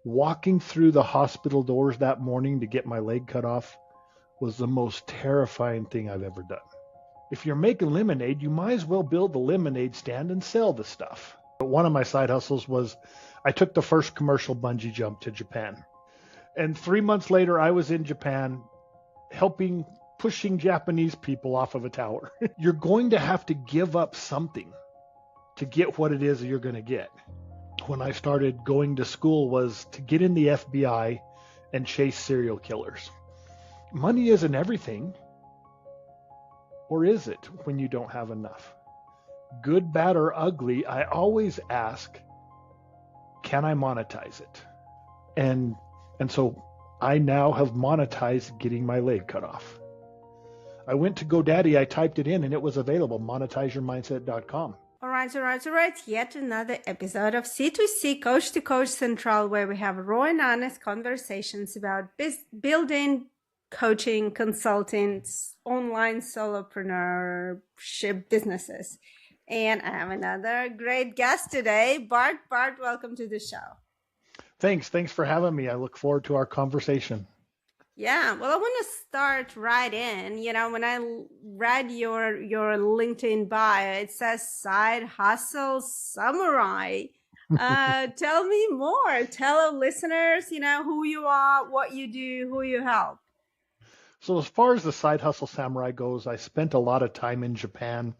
Walking through the hospital doors that morning to get my leg cut off was the most terrifying thing I've ever done. If you're making lemonade, you might as well build the lemonade stand and sell the stuff. But one of my side hustles was I took the first commercial bungee jump to Japan. And 3 months later, I was in Japan helping pushing Japanese people off of a tower. You're going to have to give up something to get what it is you're going to get. When I started going to school was to get in the FBI and chase serial killers. Money isn't everything. Or is it when you don't have enough? Good, bad, or ugly, I always ask, can I monetize it? And so I now have monetized getting my leg cut off. I went to GoDaddy, I typed it in, and it was available, monetizeyourmindset.com. All right. Yet another episode of C2C, Coach to Coach Central, where we have raw and honest conversations about building, coaching, consulting, online solopreneurship businesses. And I have another great guest today, Bart. Bart, welcome to the show. Thanks for having me. I look forward to our conversation. Yeah, well, I want to start right in. You know, when I read your LinkedIn bio, it says side hustle samurai. Tell me more. Tell our listeners, who you are, what you do, who you help. So as far as the side hustle samurai goes, I spent a lot of time in Japan.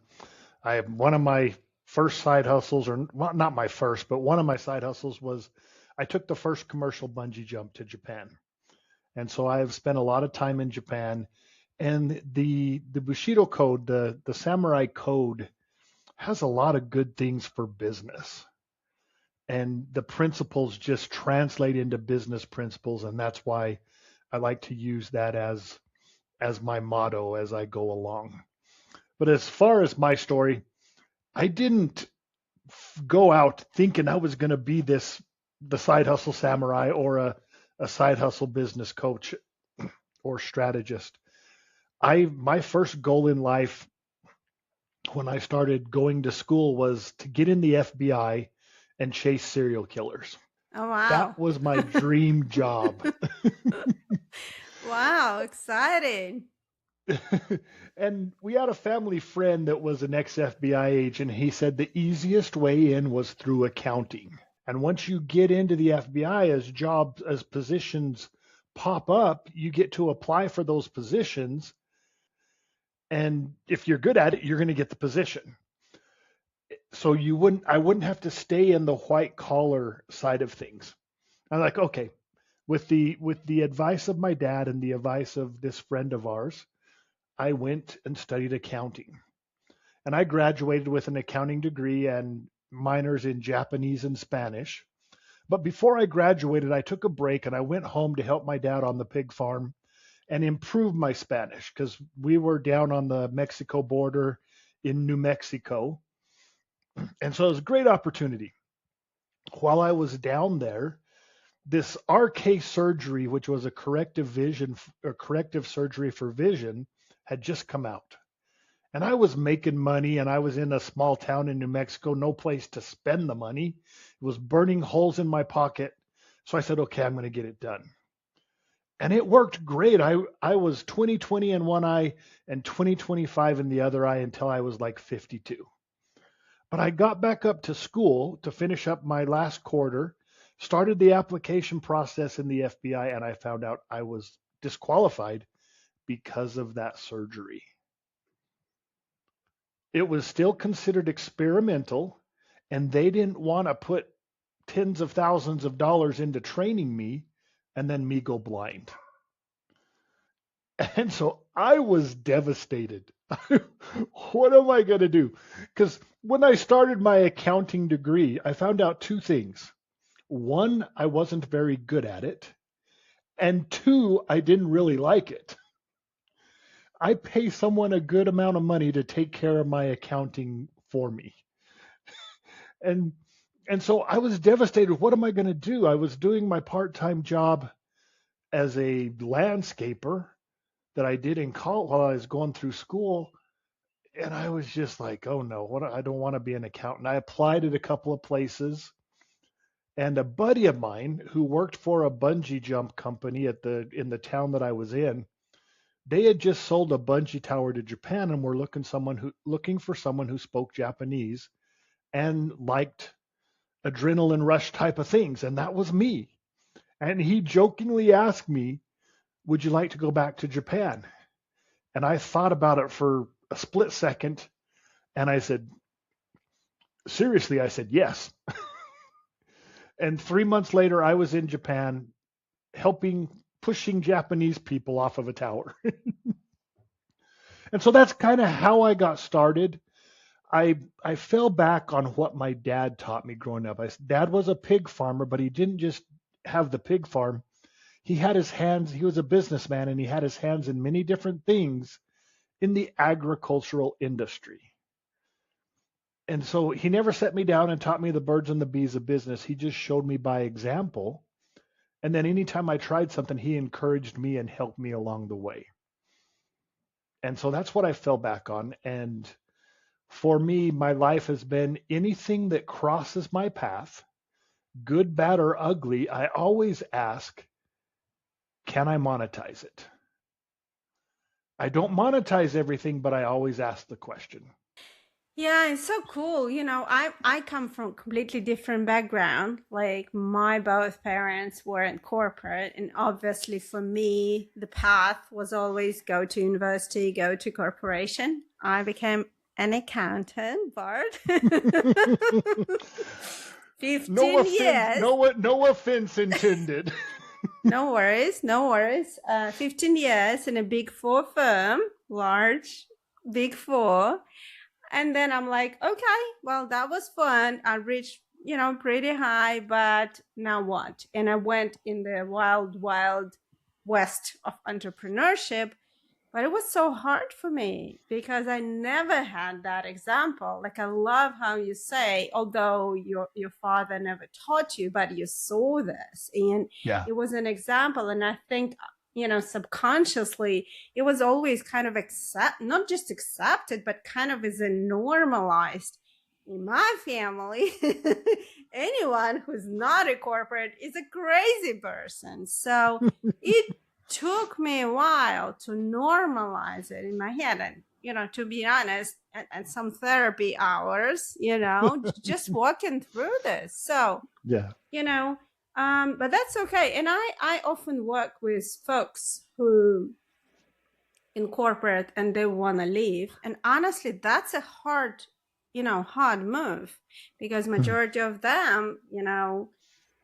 One of my first side hustles, or well, not my first, but one of my side hustles was I took the first commercial bungee jump to Japan. And so I've spent a lot of time in Japan. And the Bushido code, the samurai code, has a lot of good things for business. And the principles just translate into business principles. And that's why I like to use that as my motto as I go along. But as far as my story, I didn't go out thinking I was going to be the side hustle samurai or a side hustle business coach or strategist. My first goal in life when I started going to school was to get in the FBI and chase serial killers. Oh, wow. That was my dream job. Wow, exciting. And we had a family friend that was an ex-FBI agent. He said the easiest way in was through accounting. And once you get into the FBI, as positions pop up, you get to apply for those positions. And if you're good at it, you're going to get the position. So I wouldn't have to stay in the white collar side of things. I'm like, okay, with the advice of my dad and the advice of this friend of ours, I went and studied accounting. And I graduated with an accounting degree and minors in Japanese and Spanish. But before I graduated, I took a break and I went home to help my dad on the pig farm and improve my Spanish because we were down on the Mexico border in New Mexico. And so it was a great opportunity. While I was down there, this RK surgery, which was a corrective surgery for vision, had just come out. And I was making money and I was in a small town in New Mexico, no place to spend the money. It was burning holes in my pocket. So I said, okay, I'm going to get it done. And it worked great. I was 20/20 in one eye and 20/25 in the other eye until I was like 52. But I got back up to school to finish up my last quarter, started the application process in the FBI, and I found out I was disqualified because of that surgery. It was still considered experimental, and they didn't want to put tens of thousands of dollars into training me and then me go blind. And so I was devastated. What am I going to do? Because when I started my accounting degree, I found out two things. One, I wasn't very good at it. And two, I didn't really like it. I pay someone a good amount of money to take care of my accounting for me. And so I was devastated. What am I going to do? I was doing my part-time job as a landscaper that I did in college while I was going through school. And I was just like, oh no, I don't want to be an accountant. I applied at a couple of places And a buddy of mine who worked for a bungee jump company in the town that I was in, they had just sold a bungee tower to Japan and were looking for someone who spoke Japanese and liked adrenaline rush type of things, and that was me. And he jokingly asked me, "Would you like to go back to Japan?" And I thought about it for a split second, and I said, seriously, I said yes. And 3 months later, I was in Japan pushing Japanese people off of a tower. And so that's kind of how I got started. I fell back on what my dad taught me growing up. Dad was a pig farmer, but he didn't just have the pig farm. He had his hands, he was a businessman, and he had his hands in many different things in the agricultural industry. And so he never set me down and taught me the birds and the bees of business. He just showed me by example. And then anytime I tried something, he encouraged me and helped me along the way. And so that's what I fell back on. And for me, my life has been anything that crosses my path, good, bad, or ugly. I always ask, can I monetize it? I don't monetize everything, but I always ask the question. Yeah, it's so cool. I come from a completely different background. Like my both parents were in corporate, and obviously for me, the path was always go to university, go to corporation. I became an accountant, Bart. 15 years. No offense intended. No worries, no worries. 15 years in a big four firm, large, big four. And then I'm like, okay, well, that was fun. I reached, pretty high, but now what? And I went in the wild, wild west of entrepreneurship. But it was so hard for me because I never had that example. Like I love how you say, although your father never taught you, but you saw this and Yeah. it was an example. And I think, subconsciously, it was always kind of not just accepted, but kind of is a normalized in my family. Anyone who's not a corporate is a crazy person. So it took me a while to normalize it in my head. And, to be honest, and some therapy hours, just walking through this. So, yeah. But that's okay. And I often work with folks who in corporate and they want to leave. And honestly, that's a hard move because majority of them,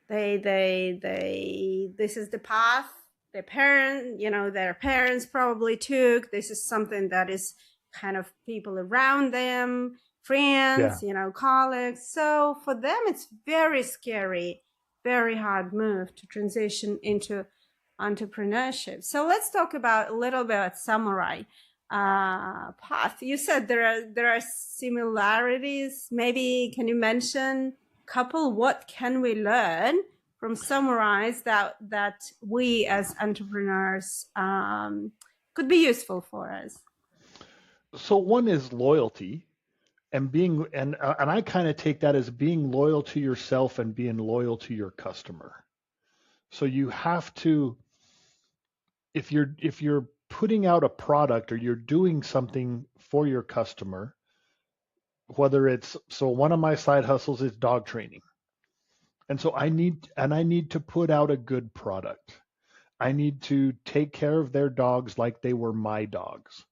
they this is the path their parents probably took. This is something that is kind of people around them, friends, colleagues. So for them, it's very scary, very hard move to transition into entrepreneurship. So let's talk about a little bit about samurai path. You said there are similarities. Maybe can you mention a couple? What can we learn from samurais that we as entrepreneurs could be useful for us? So one is loyalty, and and I kind of take that as being loyal to yourself and being loyal to your customer. So you have to, if you're putting out a product or you're doing something for your customer, so one of my side hustles is dog training. And so I need to put out a good product. I need to take care of their dogs like they were my dogs.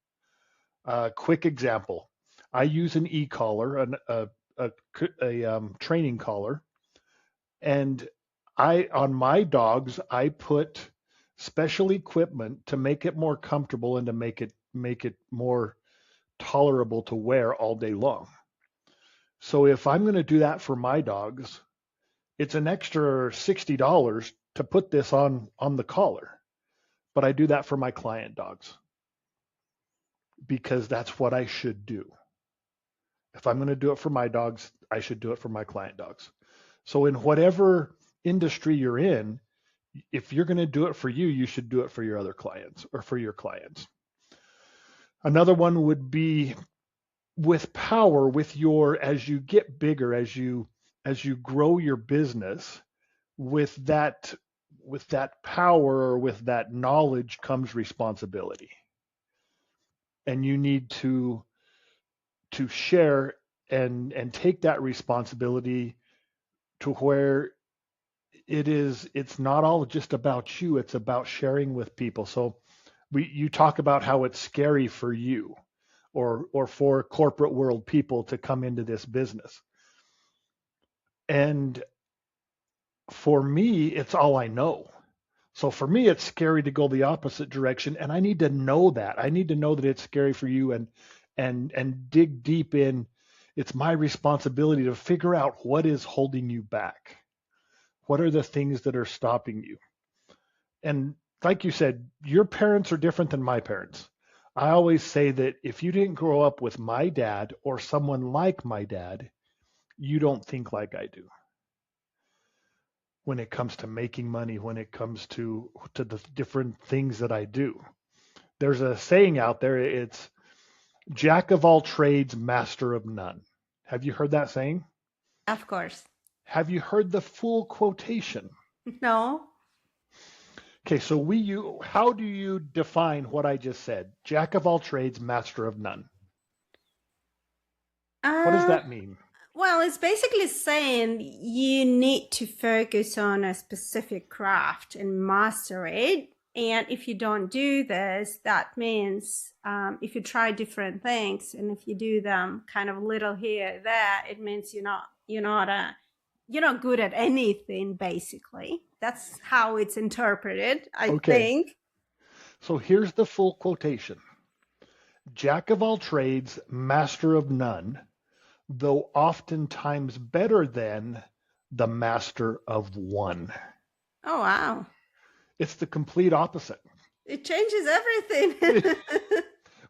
Quick example. I use an e-collar, a training collar, and on my dogs, I put special equipment to make it more comfortable and to make it more tolerable to wear all day long. So if I'm going to do that for my dogs, it's an extra $60 to put this on the collar. But I do that for my client dogs because that's what I should do. If I'm going to do it for my dogs, I should do it for my client dogs. So in whatever industry you're in, if you're going to do it for you, you should do it for your other clients or for your clients. Another one would be with power, as you get bigger, as you grow your business, with that power or with that knowledge comes responsibility. And you need to share and take that responsibility to where it's not all just about you, it's about sharing with people. So you talk about how it's scary for you or for corporate world people to come into this business. And for me, it's all I know. So for me, it's scary to go the opposite direction, and I need to know that. I need to know that it's scary for you, and dig deep in. It's my responsibility to figure out what is holding you back. What are the things that are stopping you? And like you said, your parents are different than my parents. I always say that if you didn't grow up with my dad or someone like my dad, you don't think like I do when it comes to making money, when it comes to the different things that I do. There's a saying out there, it's jack of all trades, master of none. Have you heard that saying? Of course. Have you heard the full quotation? No. Okay, so how do you define what I just said? Jack of all trades, master of none. What does Uh, that mean? well, it's basically saying you need to focus on a specific craft and master it. And if you don't do this, that means if you try different things and if you do them kind of little here, there, it means you're not good at anything. Basically, that's how it's interpreted, I Okay, think. so here's the full quotation. Jack of all trades, master of none, though oftentimes better than the master of one. Oh wow, It's the complete opposite. it changes everything.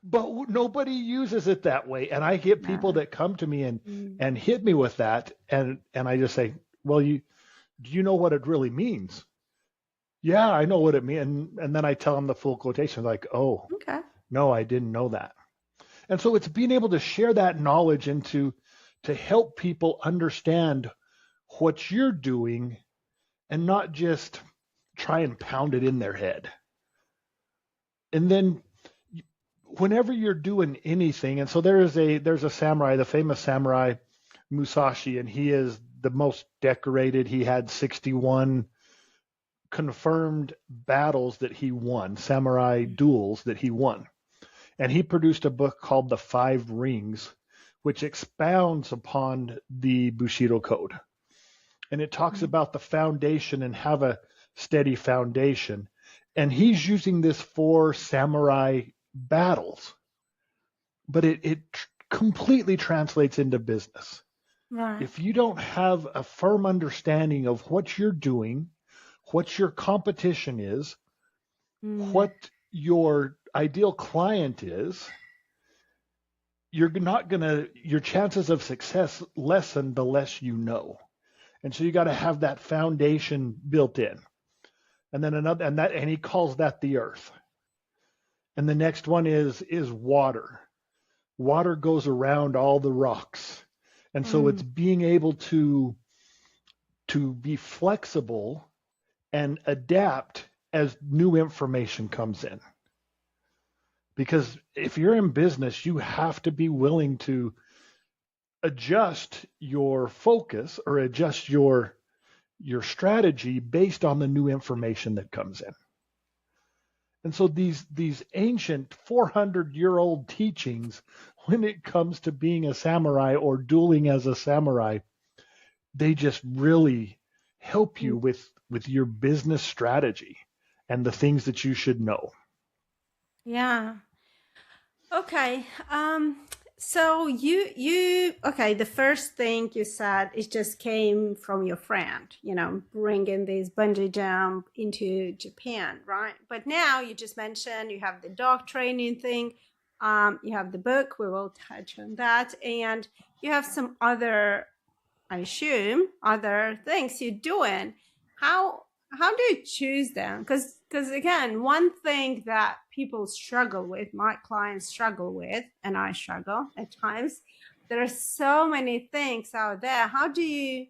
But nobody uses it that way. And I get people No. that come to me Mm. and hit me with that. And I just say, well, do you know what it really means? Yeah, I know what it means. And then I tell them the full quotation, like, oh, Okay. no, I didn't know that. And so it's being able to share that knowledge and to help people understand what you're doing and not just try and pound it in their head. And then whenever you're doing anything, and so there's a samurai, the famous samurai Musashi, and he is the most decorated. He had 61 confirmed battles that he won, samurai duels that he won. And he produced a book called The Five Rings, which expounds upon the Bushido Code. And it talks about the foundation and have a steady foundation. And he's using this for samurai battles, but it completely translates into business. Right. If you don't have a firm understanding of what you're doing, what your competition is, what your ideal client is, your chances of success lessen the less you know. And so you got to have that foundation built in. And then and he calls that the earth. And the next one is water. Water goes around all the rocks. And so it's being able to be flexible and adapt as new information comes in. Because if you're in business, you have to be willing to adjust your focus or adjust your strategy based on the new information that comes in. And so these ancient 400-year-old teachings, when it comes to being a samurai or dueling as a samurai, they just really help you with your business strategy and the things that you should know. Yeah. Okay. So you okay, the first thing you said it just came from your friend, bringing this bungee jump into Japan, right? But now you just mentioned you have the dog training thing, you have the book, we will touch on that, and you have some other, I assume, other things you're doing. How do you choose them? Because again, one thing that people struggle with, my clients struggle with, and I struggle at times, there are so many things out there. How do you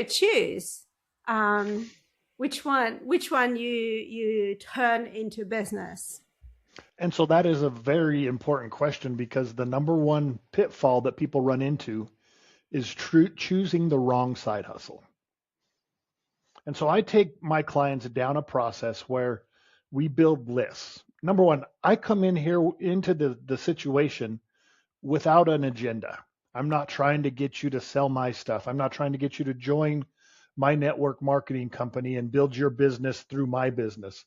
choose? Which one you turn into business? And so that is a very important question, because the number one pitfall that people run into is choosing the wrong side hustle. And so I take my clients down a process where we build lists. Number one, I come in here into the situation without an agenda. I'm not trying to get you to sell my stuff. I'm not trying to get you to join my network marketing company and build your business through my business.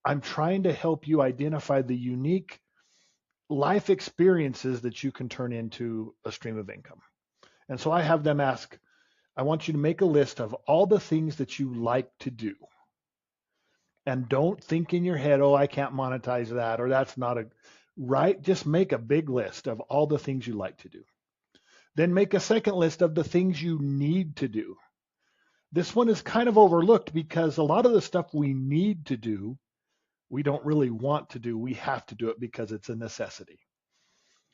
I'm trying to help you identify the unique life experiences that you can turn into a stream of income. And so I have them ask, I want you to make a list of all the things that you like to do. And don't think in your head, oh, I can't monetize that, or that's not a right. Just make a big list of all the things you like to do. Then make a second list of the things you need to do. This one is kind of overlooked because a lot of the stuff we need to do, we don't really want to do. We have to do it because it's a necessity.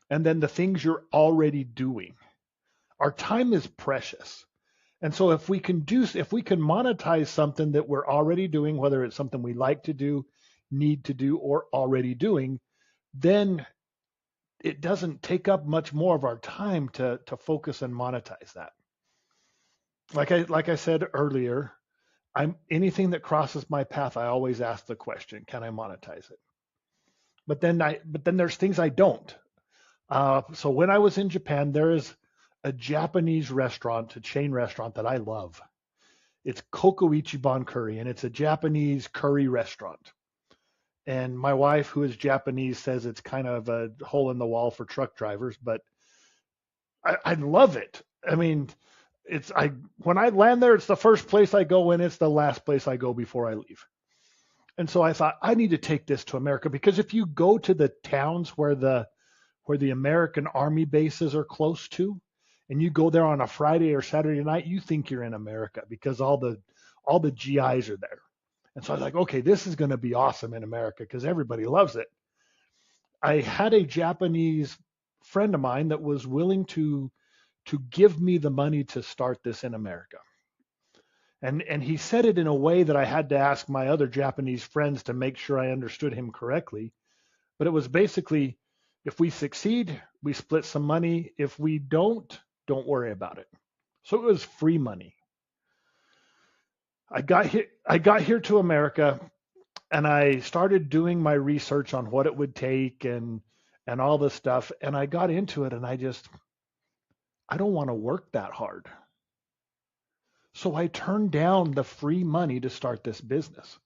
And then the things you're already doing. Our time is precious. And so if we can monetize something that we're already doing, whether it's something we like to do, need to do, or already doing, then it doesn't take up much more of our time to focus and monetize that. Like I said earlier, anything that crosses my path, I always ask the question, can I monetize it? But then there's things I don't. So when I was in Japan, there is a Japanese restaurant, a chain restaurant that I love. It's Koko Ichiban Curry, and it's a Japanese curry restaurant. And my wife, who is Japanese, says it's kind of a hole in the wall for truck drivers, but I love it. I mean, when I land there, it's the first place I go and it's the last place I go before I leave. And so I thought I need to take this to America, because if you go to the towns where the American Army bases are close to, and you go there on a Friday or Saturday night, you think you're in America because all the GIs are there. And so I was like, okay, this is going to be awesome in America because everybody loves it. I had a Japanese friend of mine that was willing to give me the money to start this in America. And he said it in a way that I had to ask my other Japanese friends to make sure I understood him correctly. But it was basically, if we succeed, we split some money. If we don't worry about it. So it was free money. I got here to America, and I started doing my research on what it would take and all this stuff. And I got into it, and I don't want to work that hard. So I turned down the free money to start this business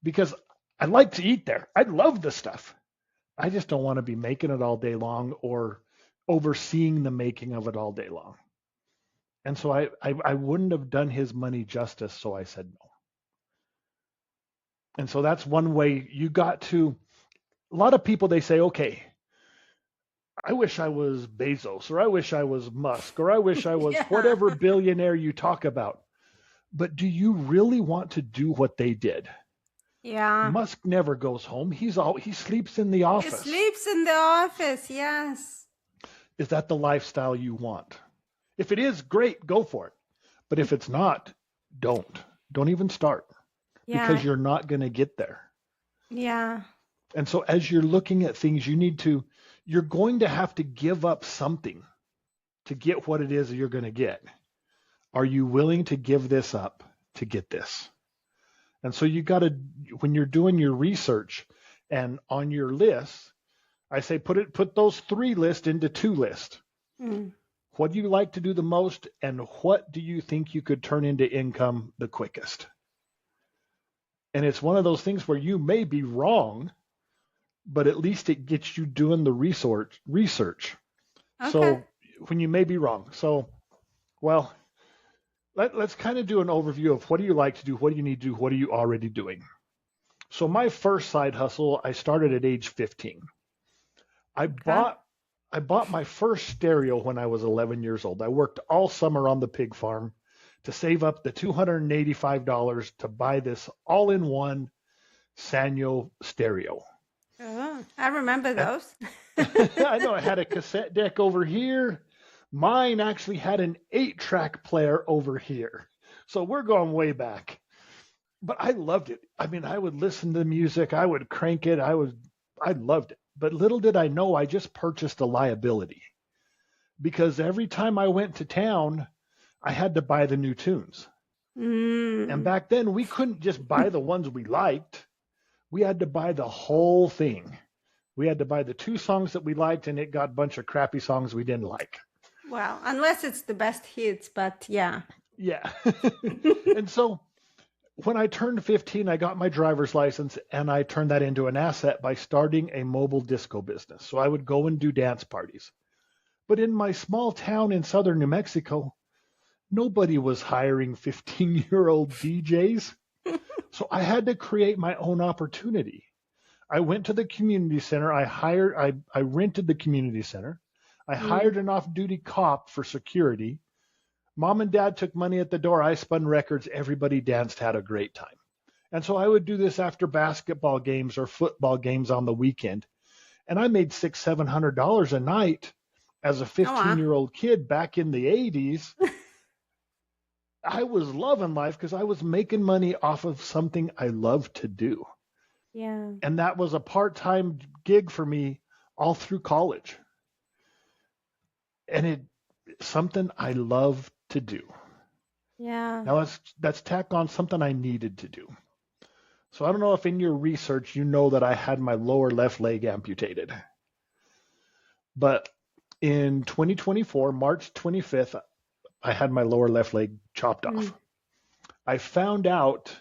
because I like to eat there. I love the stuff. I just don't want to be making it all day long or overseeing the making of it all day long. And so I wouldn't have done his money justice, so I said no. And so that's one way you got to. A lot of people, they say, okay, I wish I was Bezos, or I wish I was Musk, or I wish I was whatever billionaire you talk about. But do you really want to do what they did? Yeah. Musk never goes home. He sleeps in the office. He sleeps in the office, yes. Is that the lifestyle you want? If it is, great, go for it. But if it's not, don't even start, because you're not going to get there. Yeah. And so as you're looking at things, you're going to have to give up something to get what it is that you're going to get. Are you willing to give this up to get this? And so you got to, when you're doing your research and on your list, I say put those 3 lists into 2 lists. What do you like to do the most, and what do you think you could turn into income the quickest? And it's one of those things where you may be wrong, but at least it gets you doing the research. Okay. So when you may be wrong. So, well, let's kind of do an overview of what do you like to do, what do you need to do, what are you already doing? So my first side hustle, I started at age 15. I bought my first stereo when I was 11 years old. I worked all summer on the pig farm to save up the $285 to buy this all-in-one Sanyo stereo. Oh, I remember those. I know. I had a cassette deck over here. Mine actually had an 8-track player over here. So we're going way back. But I loved it. I mean, I would listen to the music, I would crank it, I loved it. But little did I know I just purchased a liability because every time I went to town, I had to buy the new tunes. And Mm. back then we couldn't just buy the ones we liked. We had to buy the whole thing. We had to buy the 2 songs that we liked, and it got a bunch of crappy songs we didn't like. Well, unless it's the best hits, but yeah. Yeah. And so when I turned 15, I got my driver's license and I turned that into an asset by starting a mobile disco business. So I would go and do dance parties. But in my small town in southern New Mexico, nobody was hiring 15-year-old DJs. So I had to create my own opportunity. I went to the community center. I rented the community center. I hired an off-duty cop for security. Mom and dad took money at the door. I spun records. Everybody danced, had a great time. And so I would do this after basketball games or football games on the weekend. And I made $600-700 a night as a 15-year-old kid back in the 80s. I was loving life because I was making money off of something I loved to do. Yeah. And that was a part-time gig for me all through college. And it's something I love to do. Yeah. Now that's tack on something I needed to do. So I don't know if in your research you know that I had my lower left leg amputated. But in 2024, March 25th, I had my lower left leg chopped off. I found out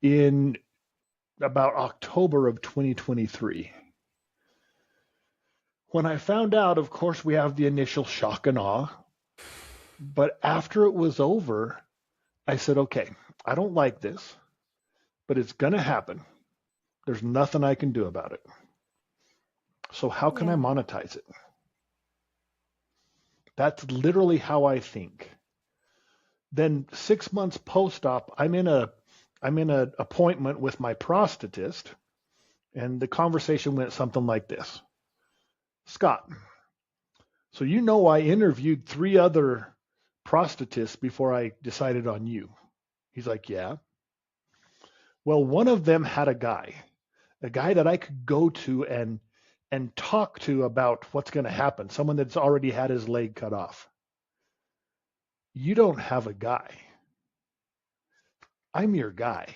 in about October of 2023. When I found out, of course, we have the initial shock and awe. But after it was over, I said, okay, I don't like this, but it's going to happen. There's nothing I can do about it. So how can I monetize it? That's literally how I think. Then 6 months post-op, I'm in an appointment with my prosthetist, and the conversation went something like this. Scott, so you know I interviewed 3 other prosthetists before I decided on you. He's like, yeah. Well, one of them had a guy that I could go to and talk to about what's going to happen, someone that's already had his leg cut off. You don't have a guy. I'm your guy.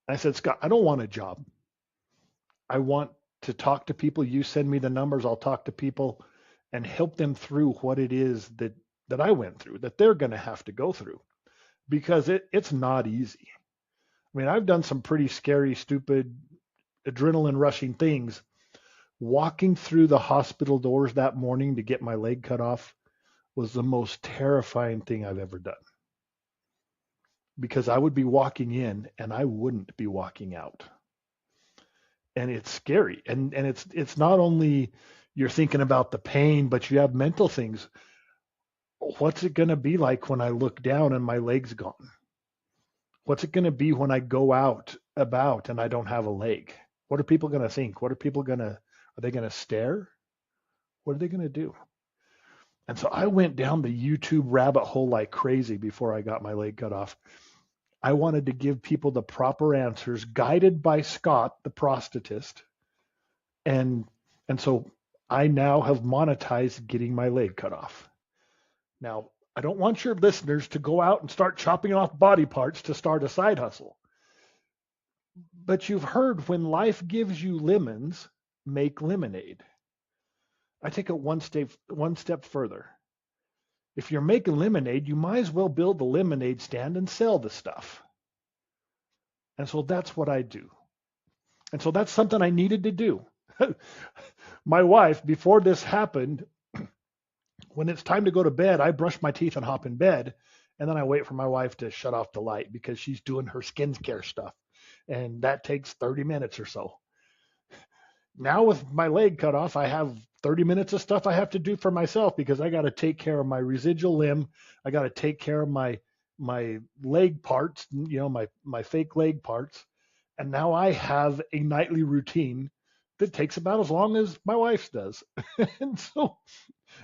I said, Scott, I don't want a job. I want to talk to people. You send me the numbers. I'll talk to people and help them through what it is that I went through, that they're going to have to go through, because it's not easy. I mean, I've done some pretty scary, stupid, adrenaline rushing things. Walking through the hospital doors that morning to get my leg cut off was the most terrifying thing I've ever done, because I would be walking in and I wouldn't be walking out. And it's scary. And it's not only you're thinking about the pain, but you have mental things. What's it going to be like when I look down and my leg's gone? What's it going to be when I go out about and I don't have a leg? What are people going to think? Are they going to stare? What are they going to do? And so I went down the YouTube rabbit hole like crazy before I got my leg cut off. I wanted to give people the proper answers, guided by Scott, the prosthetist. And so I now have monetized getting my leg cut off. Now, I don't want your listeners to go out and start chopping off body parts to start a side hustle. But you've heard, when life gives you lemons, make lemonade. I take it one step further. If you're making lemonade, you might as well build the lemonade stand and sell the stuff. And so that's what I do. And so that's something I needed to do. My wife, before this happened, when it's time to go to bed, I brush my teeth and hop in bed. And then I wait for my wife to shut off the light because she's doing her skincare stuff. And that takes 30 minutes or so. Now with my leg cut off, I have 30 minutes of stuff I have to do for myself, because I got to take care of my residual limb. I got to take care of my leg parts, my fake leg parts. And now I have a nightly routine that takes about as long as my wife's does. And so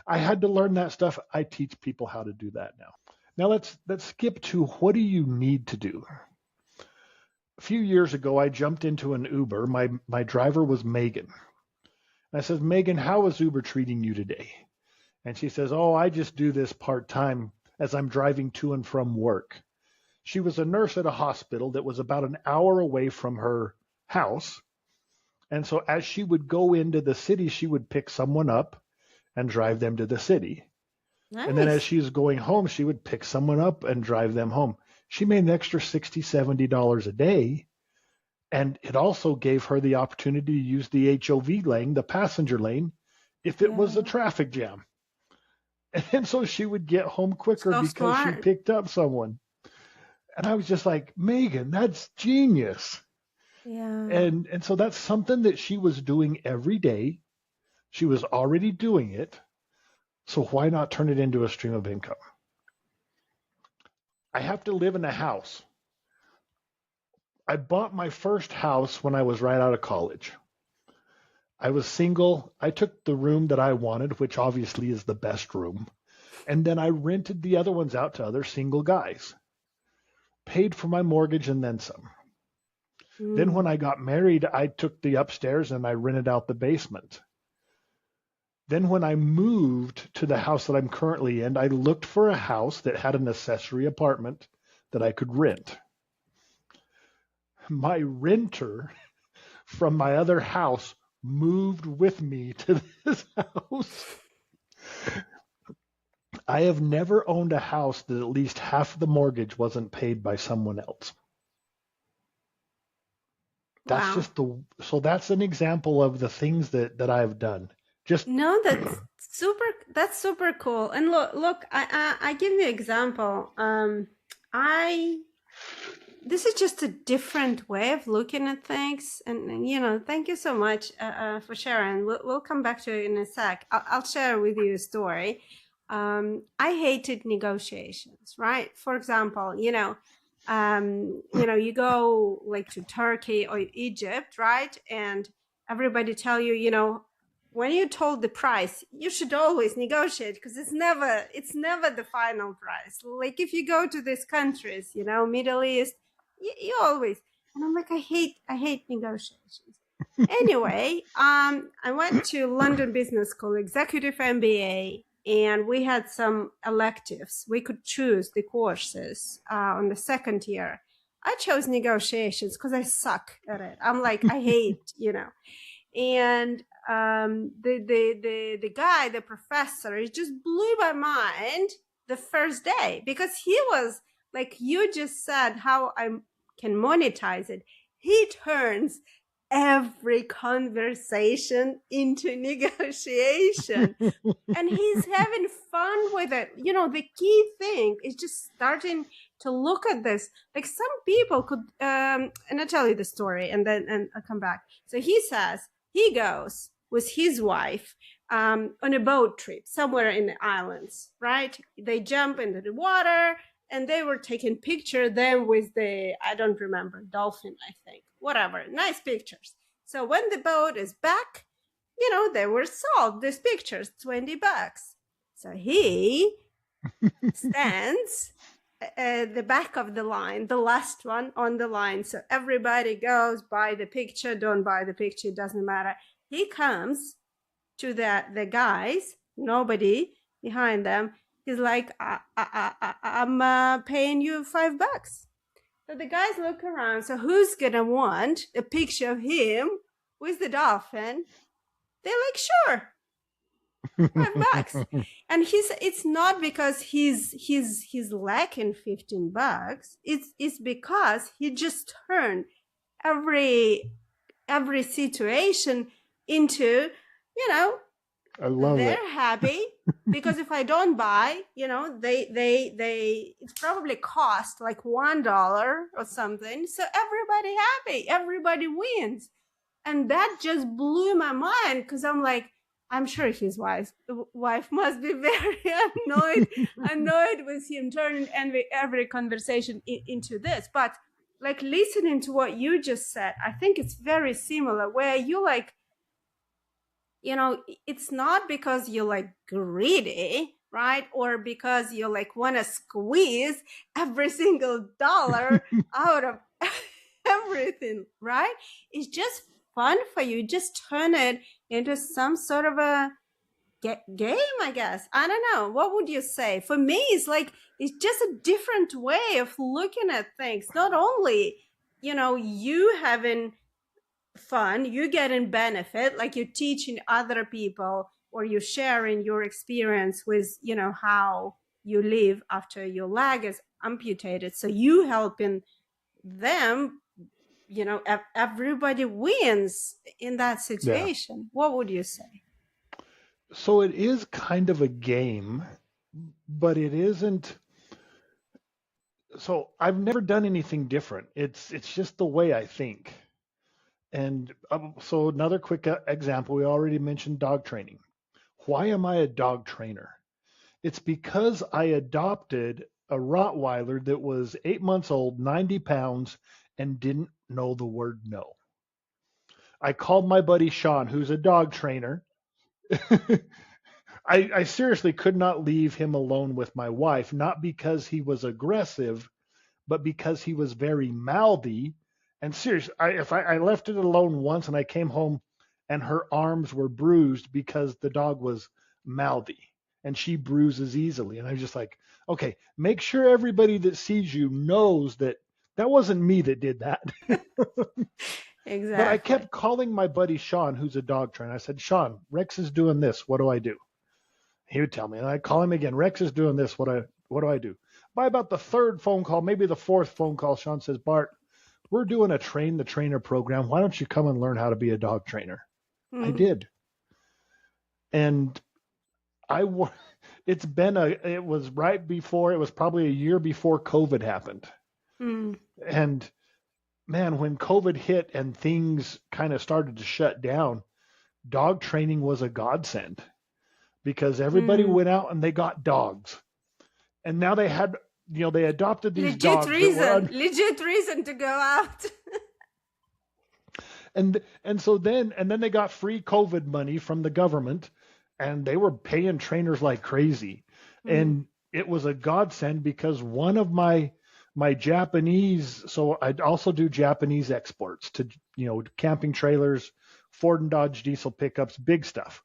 I had to learn that stuff. I teach people how to do that now. Now let's skip to what do you need to do. A few years ago, I jumped into an Uber. My driver was Megan. I said, Megan, how is Uber treating you today? And she says, oh, I just do this part time as I'm driving to and from work. She was a nurse at a hospital that was about an hour away from her house. And so as she would go into the city, she would pick someone up and drive them to the city. Nice. And then as she was going home, she would pick someone up and drive them home. She made an extra $60, $70 a day. And it also gave her the opportunity to use the HOV lane, the passenger lane, if it was a traffic jam. And so she would get home quicker because she picked up someone. And I was just like, Megan, that's genius. Yeah. And so that's something that she was doing every day. She was already doing it. So why not turn it into a stream of income? I have to live in a house. I bought my first house when I was right out of college. I was single. I took the room that I wanted, which obviously is the best room. And then I rented the other ones out to other single guys. Paid for my mortgage and then some. Then when I got married, I took the upstairs and I rented out the basement. Then when I moved to the house that I'm currently in, I looked for a house that had an accessory apartment that I could rent. My renter from my other house moved with me to this house. I have never owned a house that at least half the mortgage wasn't paid by someone else. That's so that's an example of the things that I've done. That's super cool. And look, I give you an example. This is just a different way of looking at things. And thank you so much for sharing. We'll come back to it in a sec. I'll share with you a story. I hated negotiations, right? For example, you go like to Turkey or Egypt, right? And everybody tell you, when you're told the price, you should always negotiate because it's never the final price. Like if you go to these countries, Middle East, you always, and I'm like, I hate negotiations. Anyway, I went to London Business School, executive MBA, and we had some electives. We could choose the courses on the second year. I chose negotiations because I suck at it. I'm like, I hate, And the guy, the professor, it just blew my mind the first day because he was like, you just said how I can monetize it. He turns every conversation into negotiation and he's having fun with it. The key thing is just starting to look at this. Like some people could, and I'll tell you the story and I'll come back. So he says he goes with his wife on a boat trip somewhere in the islands, right? They jump into the water and they were taking pictures then with the, I don't remember, dolphin, I think. Whatever, nice pictures. So when the boat is back, they were sold, these pictures, $20. So he stands at the back of the line, the last one on the line. So everybody goes, buy the picture, don't buy the picture, it doesn't matter. He comes to the guys, nobody behind them. He's like, I'm paying you $5. So the guys look around. So who's going to want a picture of him with the dolphin? They're like, sure, $5. And it's not because he's lacking $15. It's because he just turned every situation into, I love they're happy because if I don't buy, they it's probably cost like $1 or something. So everybody happy, everybody wins. And that just blew my mind because I'm like, I'm sure his wife must be very annoyed with him turning every conversation into this. But like listening to what you just said, I think it's very similar where you like, it's not because you're like greedy, right? Or because you like want to squeeze every single dollar out of everything, right? It's just fun for you. Just turn it into some sort of a game, I guess. I don't know. What would you say? For me, it's like it's just a different way of looking at things. Not only, you having fun, you getting benefit, like you're teaching other people or you're sharing your experience with, how you live after your leg is amputated. So you helping them, everybody wins in that situation. Yeah. What would you say? So it is kind of a game, but it isn't. So I've never done anything different. It's just the way I think. And so another quick example, we already mentioned dog training. Why am I a dog trainer? It's because I adopted a Rottweiler that was 8 months old, 90 pounds, and didn't know the word no. I called my buddy Sean, who's a dog trainer. I seriously could not leave him alone with my wife, not because he was aggressive, but because he was very mouthy. And seriously, if I left it alone once and I came home and her arms were bruised because the dog was mouthy and she bruises easily. And I was just like, okay, make sure everybody that sees you knows that wasn't me that did that. Exactly. But I kept calling my buddy Sean, who's a dog trainer. I said, Sean, Rex is doing this. What do I do? He would tell me, and I'd call him again. Rex is doing this. What do I do? By about the third phone call, maybe the fourth phone call, Sean says, Bart, we're doing a train the trainer program. Why don't you come and learn how to be a dog trainer? I did. And it was right before, it was probably a year before COVID happened. And man, when COVID hit and things kind of started to shut down, dog training was a godsend because everybody went out and they got dogs. And now they had, they adopted these dogs. Legit reason to go out. and then they got free COVID money from the government and they were paying trainers like crazy. And it was a godsend because one of my Japanese, so I'd also do Japanese exports to, camping trailers, Ford and Dodge diesel pickups, big stuff.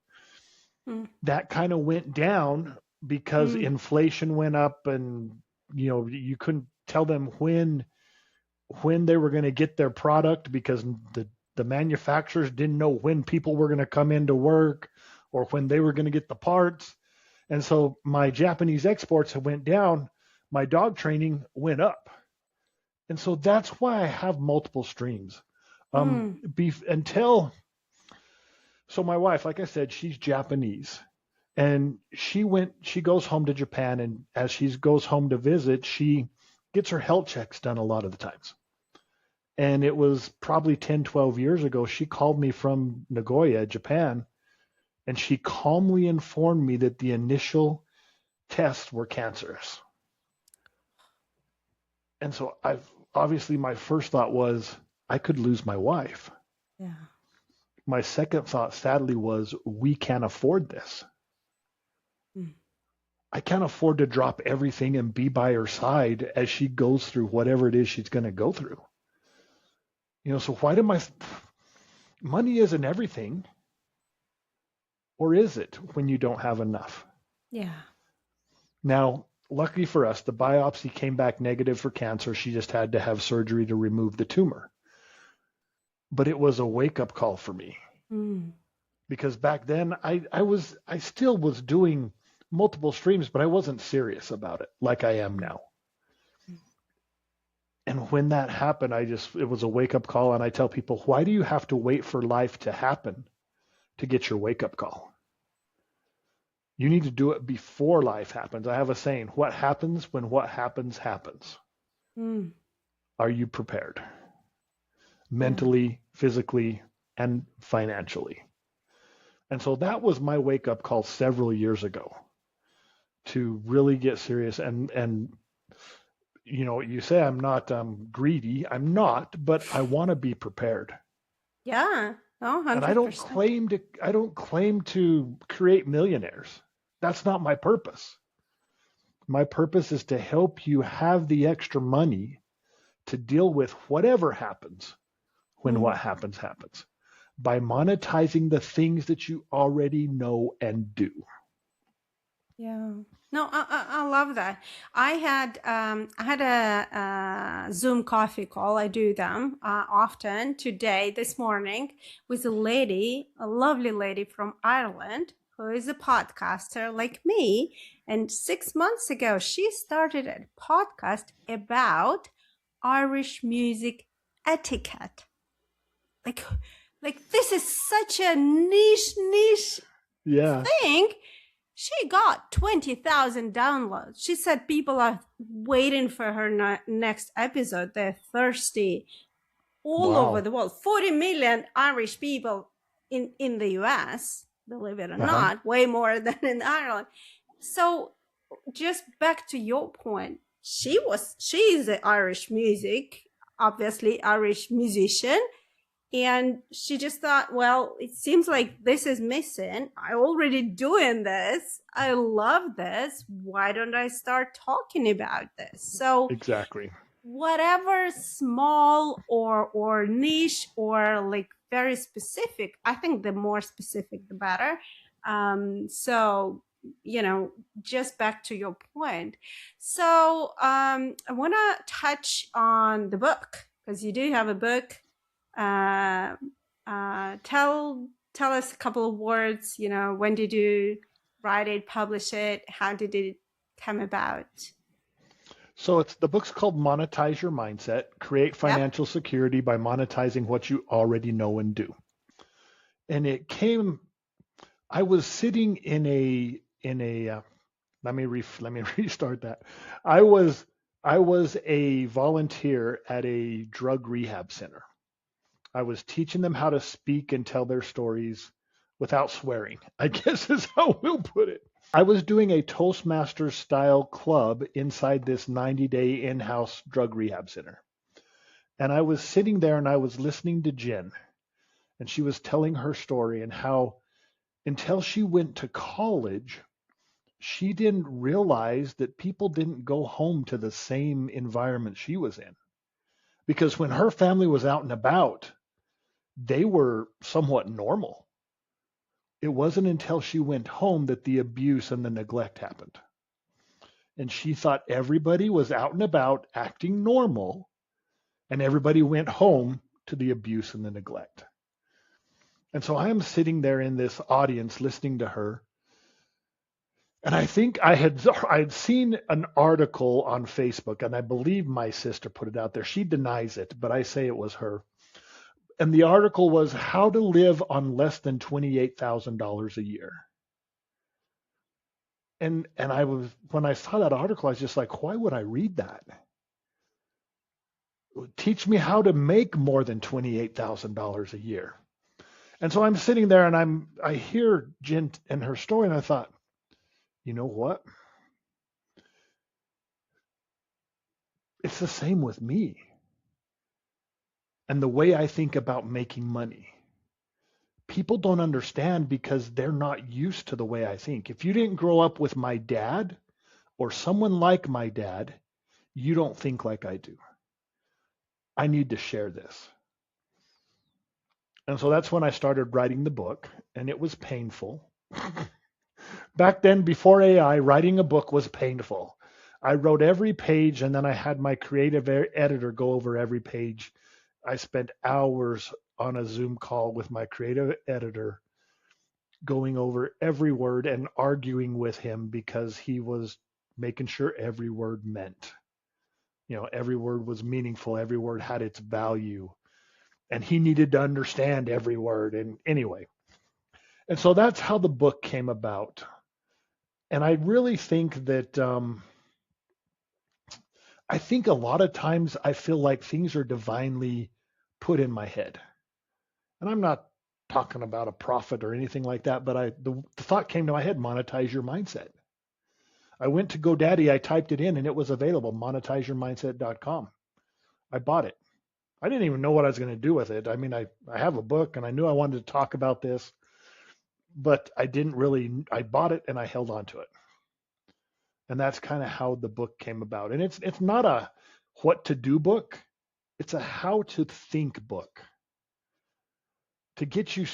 That kind of went down because inflation went up and, you couldn't tell them when they were going to get their product because the manufacturers didn't know when people were going to come into work or when they were going to get the parts. And so my Japanese exports went down. My dog training went up. And so that's why I have multiple streams. So my wife, like I said, she's Japanese and she goes home to Japan. And as she goes home to visit, she gets her health checks done a lot of the times. And it was probably 10, 12 years ago, she called me from Nagoya, Japan, and she calmly informed me that the initial tests were cancerous. And so obviously my first thought was I could lose my wife. Yeah. My second thought, sadly, was we can't afford this. I can't afford to drop everything and be by her side as she goes through whatever it is she's going to go through. So money isn't everything, or is it when you don't have enough? Yeah. Now, luckily for us, the biopsy came back negative for cancer. She just had to have surgery to remove the tumor. But it was a wake-up call for me because back then I still was doing multiple streams, but I wasn't serious about it like I am now. And when that happened, it was a wake-up call. And I tell people, why do you have to wait for life to happen to get your wake-up call? You need to do it before life happens. I have a saying, what happens when what happens happens? Are you prepared? Mentally, physically, and financially. And so that was my wake-up call several years ago to really get serious. And you say I'm not greedy. I'm not, but I want to be prepared. Yeah. Oh, 100%. And I don't claim to create millionaires. That's not my purpose. My purpose is to help you have the extra money to deal with whatever happens when what Mm, happens happens by monetizing the things that you already know and do. yeah. No, I love that. I had a Zoom coffee call. I do them often today, this morning, with a lady, a lovely lady from Ireland who is a podcaster like me. And 6 months ago, she started a podcast about Irish music etiquette. Like, like this is such a niche Yeah. thing. She got 20,000 downloads. She said people are waiting for her next episode. They're thirsty all over Wow. the world. 40 million Irish people in the US, believe it or Uh-huh. not, way more than in Ireland. So just back to your point, she is an Irish music, obviously Irish musician, and she just thought, well, it seems like this is missing. I already doing this. I love this. Why don't I start talking about this? So Exactly. whatever small or niche or like very specific, I think the more specific the better. So just back to your point. So I want to touch on the book, because you do have a book. uh, tell us a couple of words. When did you write it, publish it? How did it come about? So the book's called Monetize Your Mindset, Create Yep. Financial Security by Monetizing What You Already Know and Do. And I was sitting in a let me restart that. I was I was a volunteer at a drug rehab center. I was teaching them how to speak and tell their stories without swearing, I guess is how we'll put it. I was doing a Toastmasters style club inside this 90-day in-house drug rehab center. And I was sitting there and I was listening to Jen, and she was telling her story and how until she went to college, she didn't realize that people didn't go home to the same environment she was in. Because when her family was out and about, they were somewhat normal. It wasn't until she went home that the abuse and the neglect happened. And she thought everybody was out and about acting normal, and everybody went home to the abuse and the neglect. And so I am sitting there in this audience listening to her. And I think I had seen an article on Facebook, and I believe my sister put it out there. She denies it, but I say it was her. And the article was how to live on less than $28,000 a year. And I was when I saw that article, I was just like, why would I read that? Teach me how to make more than $28,000 a year. And so I'm sitting there and I hear Jen and her story, and I thought, you know what? It's the same with me and the way I think about making money. People don't understand because they're not used to the way I think. If you didn't grow up with my dad or someone like my dad, you don't think like I do. I need to share this. And so that's when I started writing the book, and it was painful. Back then, before AI, writing a book was painful. I wrote every page, and then I had my creative editor go over every page. I spent hours on a Zoom call with my creative editor, going over every word and arguing with him because he was making sure every word meant. Every word was meaningful, every word had its value, and he needed to understand every word. And anyway, and so that's how the book came about. And I really think that I think a lot of times I feel like things are divinely put in my head. And I'm not talking about a prophet or anything like that, but the thought came to my head, monetize your mindset. I went to GoDaddy, I typed it in, and it was available, monetizeyourmindset.com. I bought it. I didn't even know what I was going to do with it. I mean, I have a book, and I knew I wanted to talk about this, but I bought it and I held on to it. And that's kind of how the book came about. And it's not a what to do book. It's a how to think book to get you.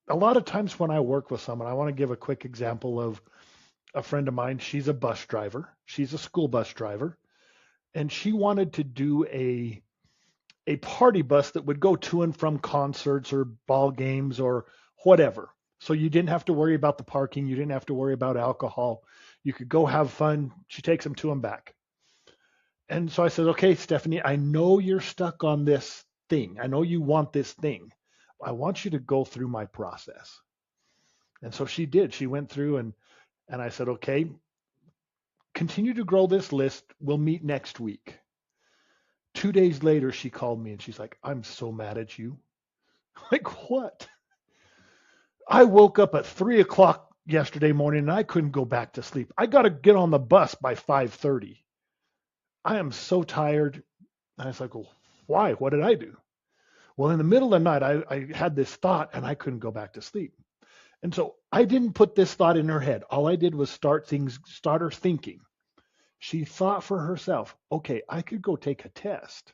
A lot of times when I work with someone, I want to give a quick example of a friend of mine. She's a bus driver. She's a school bus driver. And she wanted to do a party bus that would go to and from concerts or ball games or whatever. So you didn't have to worry about the parking. You didn't have to worry about alcohol. You could go have fun. She takes them to and back. And so I said, okay, Stephanie, I know you're stuck on this thing. I know you want this thing. I want you to go through my process. And so she did. She went through and I said, okay, continue to grow this list. We'll meet next week. 2 days later, she called me and she's like, I'm so mad at you. Like, what? I woke up at 3 o'clock yesterday morning and I couldn't go back to sleep. I got to get on the bus by 5:30. I am so tired. And I was like, well, why? What did I do? Well, in the middle of the night, I had this thought and I couldn't go back to sleep. And so I didn't put this thought in her head. All I did was start her thinking. She thought for herself, okay, I could go take a test.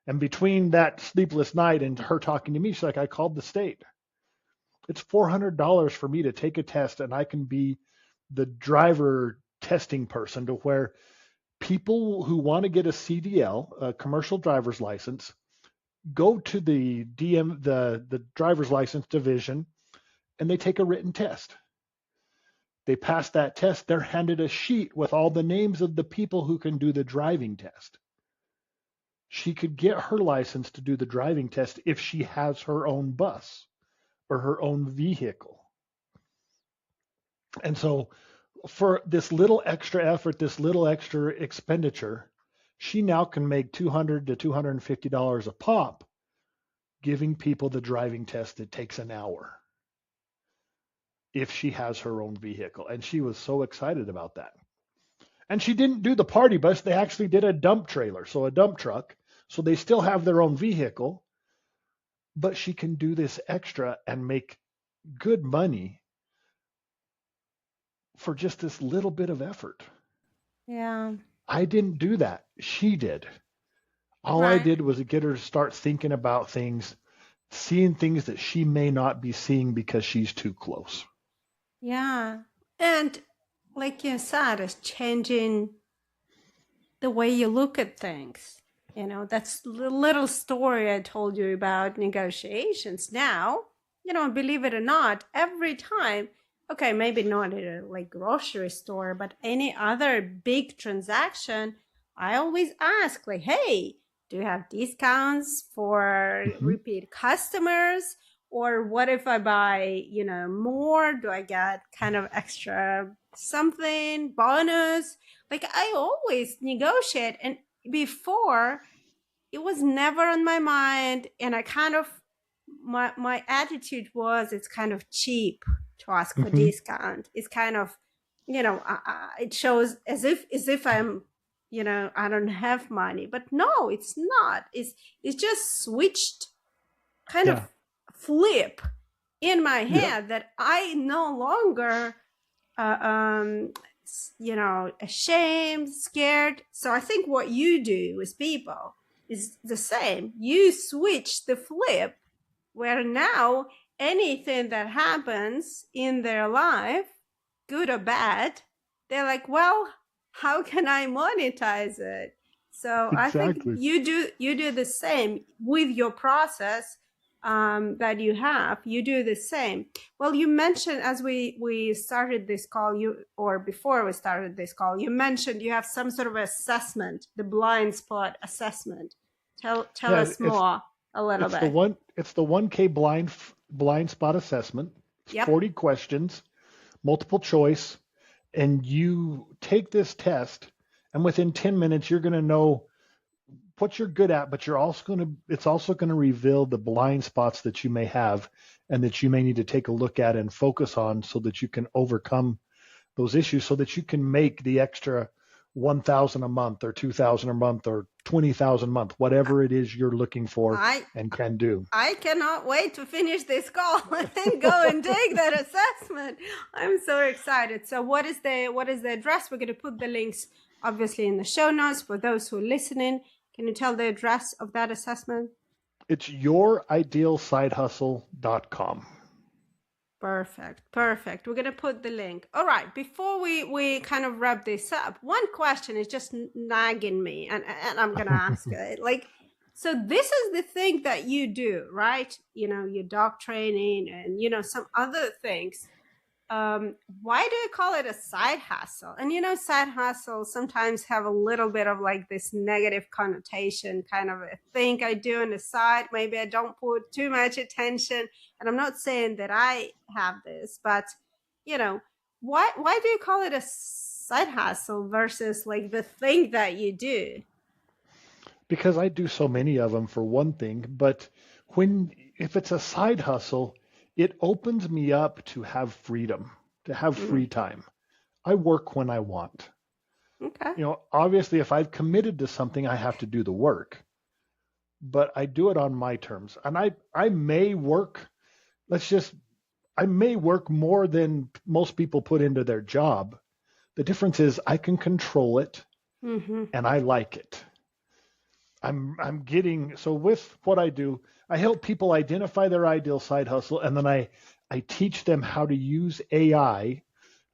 And between that sleepless night and her talking to me, she's like, I called the state. It's $400 for me to take a test and I can be the driver testing person to where people who want to get a CDL, a commercial driver's license, go to the the driver's license division and they take a written test. They pass that test, they're handed a sheet with all the names of the people who can do the driving test. She could get her license to do the driving test if she has her own bus or her own vehicle. And so for this little extra effort, this little extra expenditure, she now can make $200 to $250 a pop giving people the driving test that takes an hour if she has her own vehicle. And she was so excited about that. And she didn't do the party bus. They actually did a dump trailer, so a dump truck. So they still have their own vehicle, but she can do this extra and make good money for just this little bit of effort. Yeah. I didn't do that. She did. All I Right. did was get her to start thinking about things, seeing things that she may not be seeing because she's too close. Yeah. And like you said, it's changing the way you look at things. You know, that's the little story I told you about negotiations. Now, you know, believe it or not, every time, okay, maybe not at a like grocery store, but any other big transaction, I always ask, like, hey, do you have discounts for repeat customers? Or what if I buy, you know, more? Do I get kind of extra something, bonus? Like I always negotiate. And before, it was never on my mind. And I kind of, my attitude was it's kind of cheap to ask for discount. It's kind of, you know, it shows as if I'm, you know, I don't have money. But no, it's not. It's just switched kind of flip in my head that I no longer, you know, ashamed, scared. So I think what you do with people is the same. You switch the flip where now anything that happens in their life, good or bad, they're like, well, how can I monetize it? So I think you do the same with your process that you have. You do the same. Well, you mentioned as we started this call, before we started this call, you mentioned you have some sort of assessment, the blind spot assessment. Tell us more a little bit. It's the 1K blind spot assessment. It's 40 questions, multiple choice, and you take this test, and within 10 minutes you're going to know what you're good at, but it's also going to reveal the blind spots that you may have and that you may need to take a look at and focus on so that you can overcome those issues so that you can make the extra 1,000 a month or 2,000 a month or 20,000 a month, whatever it is you're looking for and can do. I cannot wait to finish this call and go and take that assessment. I'm so excited. So what is the address? We're going to put the links obviously in the show notes for those who are listening. Can you tell the address of that assessment? It's youridealsidehustle.com. Perfect. We're going to put the link. All right. Before we kind of wrap this up, one question is just nagging me, and I'm going to ask it. Like, so this is the thing that you do, right? You know, your dog training and, you know, some other things. Why do you call it a side hustle? And, you know, side hustles sometimes have a little bit of like this negative connotation, kind of a thing I do on the side. Maybe I don't put too much attention. And I'm not saying that I have this, but, you know, why do you call it a side hustle versus like the thing that you do? Because I do so many of them, for one thing. But if it's a side hustle, it opens me up to have freedom, to have free time. I work when I want. Okay. You know, obviously, if I've committed to something, I have to do the work. But I do it on my terms. And I may work, I may work more than most people put into their job. The difference is I can control it and I like it. So with what I do, I help people identify their ideal side hustle, and then I teach them how to use AI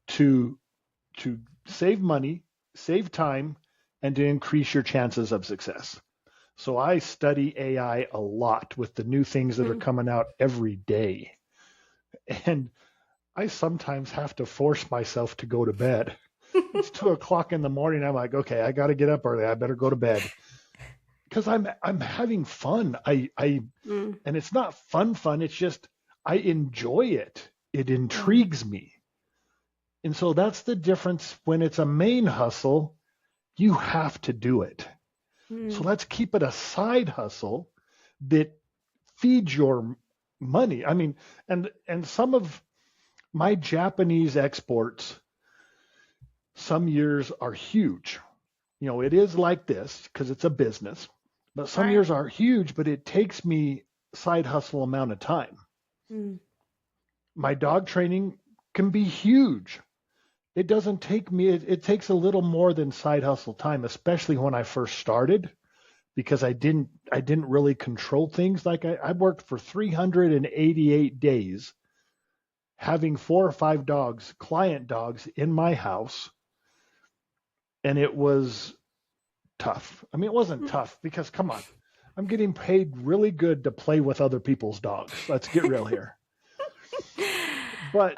to save money, save time, and to increase your chances of success. So I study AI a lot with the new things that are coming out every day. And I sometimes have to force myself to go to bed. It's 2:00 in the morning. I'm like, okay, I got to get up early. I better go to bed. Because I'm having fun. And it's not fun. It's just I enjoy it. It intrigues me. And so that's the difference. When it's a main hustle, you have to do it. So let's keep it a side hustle that feeds your money. I mean, and some of my Japanese exports, some years are huge. You know, it is like this because it's a business. But some years are huge, but it takes me side hustle amount of time. My dog training can be huge. It doesn't take me, it takes a little more than side hustle time, especially when I first started, because I didn't really control things. Like I worked for 388 days having 4 or 5 dogs, client dogs, in my house. And it was tough. I mean, it wasn't tough because, come on, I'm getting paid really good to play with other people's dogs. Let's get real here. But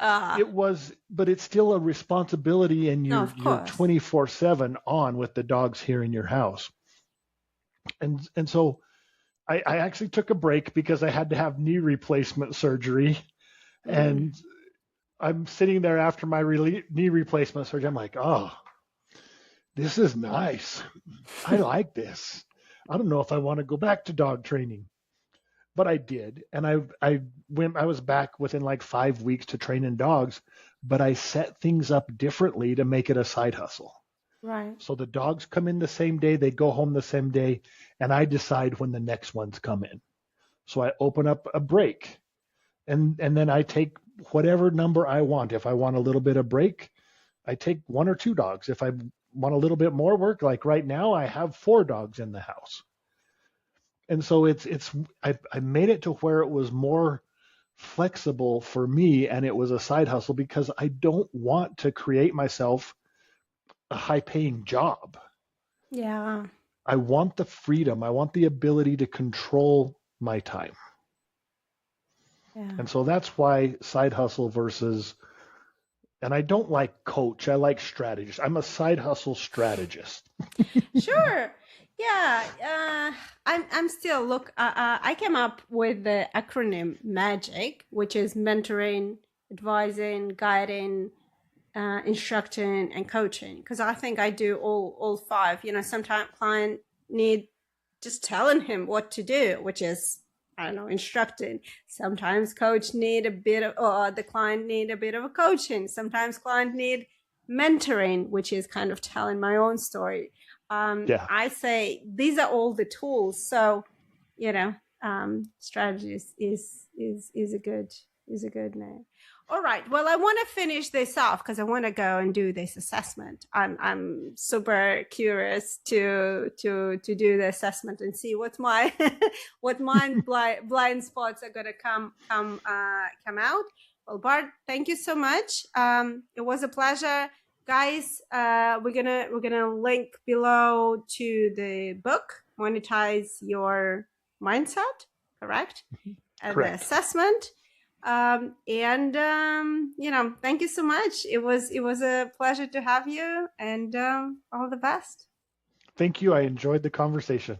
it's still a responsibility, and you're 24/7 on with the dogs here in your house. And so I actually took a break because I had to have knee replacement surgery. And I'm sitting there after my knee replacement surgery. I'm like, oh, this is nice. I like this. I don't know if I want to go back to dog training, but I did. And I was back within like 5 weeks to training dogs, but I set things up differently to make it a side hustle. Right. So the dogs come in the same day, they go home the same day, and I decide when the next ones come in. So I open up a break, and then I take whatever number I want. If I want a little bit of break, I take 1 or 2 dogs. If I want a little bit more work, like right now, I have 4 dogs in the house. And so I made it to where it was more flexible for me, and it was a side hustle because I don't want to create myself a high-paying job. Yeah. I want the freedom. I want the ability to control my time. Yeah. And so that's why side hustle versus, and I don't like coach, I like strategist. I'm a side hustle strategist. Sure. Yeah. I'm still, I came up with the acronym MAGIC, which is mentoring, advising, guiding, instructing, and coaching. Because I think I do all 5. You know, sometimes client need just telling him what to do, which is, I don't know, instructing. Sometimes coach need a bit of, or the client need a bit of a coaching. Sometimes client need mentoring, which is kind of telling my own story, I say these are all the tools. So, strategies is a good name. All right. Well, I want to finish this off because I want to go and do this assessment. I'm super curious to do the assessment and see what my blind spots are going to come out. Well, Bart, thank you so much. It was a pleasure, guys. We're gonna link below to the book, Monetize Your Mindset, correct? And correct. The assessment. Thank you so much. It was a pleasure to have you, and all the best. Thank you. I enjoyed the conversation.